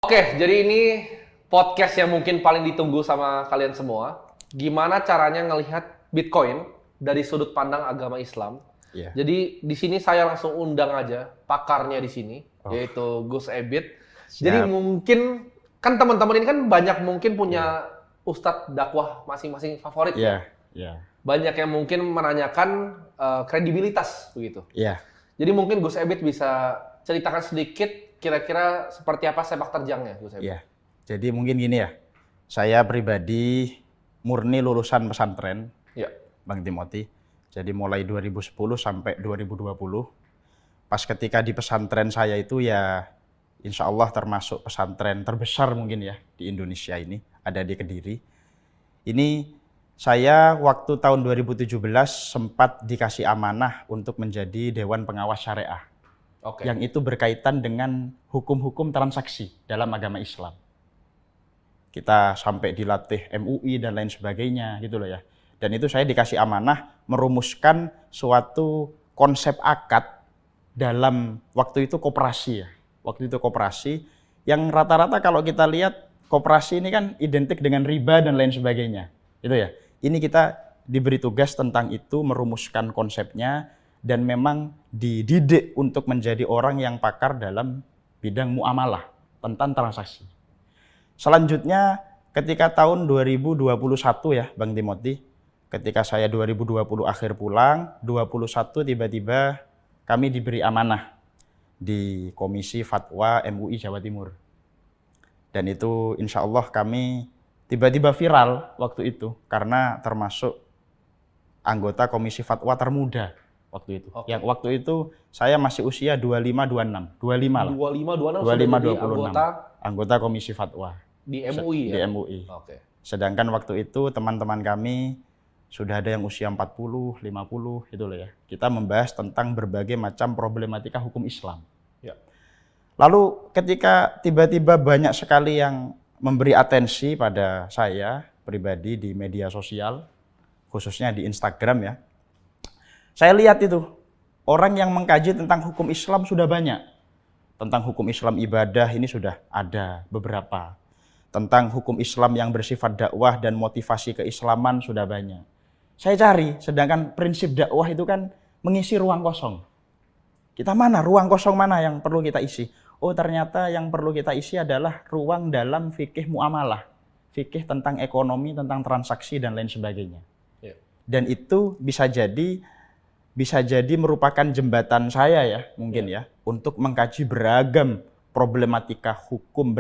Oke, jadi ini podcast yang mungkin paling ditunggu sama kalian semua. Gimana caranya ngelihat Bitcoin dari sudut pandang agama Islam? Iya. Jadi di sini saya langsung undang aja pakarnya di sini, yaitu Gus Ebit. Jadi Siap. mungkin kan teman-teman ini kan banyak mungkin punya ustadz dakwah masing-masing favorit ya. Iya, iya, Banyak yang mungkin menanyakan kredibilitas begitu. iya, Jadi mungkin Gus Ebit bisa ceritakan sedikit kira-kira seperti apa sepak terjangnya Gus Ebit. iya. Jadi mungkin gini ya, saya pribadi murni lulusan pesantren, Ya. Bang Timothy. Jadi mulai 2010 sampai 2020. Pas ketika di pesantren saya itu ya insya Allah termasuk pesantren terbesar mungkin ya di Indonesia ini, ada di Kediri. Ini saya waktu tahun 2017 sempat dikasih amanah untuk menjadi Dewan Pengawas Syariah. Oke. Yang itu berkaitan dengan hukum-hukum transaksi dalam agama Islam. Kita sampai dilatih MUI dan lain sebagainya gitu loh ya. Dan itu saya dikasih amanah merumuskan suatu konsep akad dalam waktu itu koperasi ya. Waktu itu koperasi yang rata-rata kalau kita lihat koperasi ini kan identik dengan riba dan lain sebagainya. Gitu ya. Ini kita diberi tugas tentang itu, merumuskan konsepnya dan memang dididik untuk menjadi orang yang pakar dalam bidang muamalah tentang transaksi. Selanjutnya ketika tahun 2021 ya Bang Timothy, ketika saya 2020 akhir pulang, 21 tiba-tiba kami diberi amanah di Komisi Fatwa MUI Jawa Timur. Dan itu insya Allah kami tiba-tiba viral waktu itu karena termasuk anggota Komisi Fatwa termuda waktu itu. Oke. Yang waktu itu saya masih usia 25-26, 25 lah. 25-26 sudah 25, jadi 26. Anggota Komisi Fatwa di MUI di ya? MUI. Oke. Sedangkan waktu itu teman-teman kami sudah ada yang usia 40, 50 gitu loh ya. Kita membahas tentang berbagai macam problematika hukum Islam. Ya. Lalu ketika tiba-tiba banyak sekali yang memberi atensi pada saya pribadi di media sosial, khususnya di Instagram ya. Saya lihat itu, orang yang mengkaji tentang hukum Islam sudah banyak. Tentang hukum Islam ibadah ini sudah ada beberapa. Tentang hukum Islam yang bersifat dakwah dan motivasi keislaman sudah banyak. Saya cari, sedangkan prinsip dakwah itu kan mengisi ruang kosong. Kita mana, ruang kosong mana yang perlu kita isi? Oh ternyata yang perlu kita isi adalah ruang dalam fikih muamalah. Fikih tentang ekonomi, tentang transaksi dan lain sebagainya. Ya. Dan itu bisa jadi merupakan jembatan saya ya mungkin ya untuk mengkaji beragam problematika hukum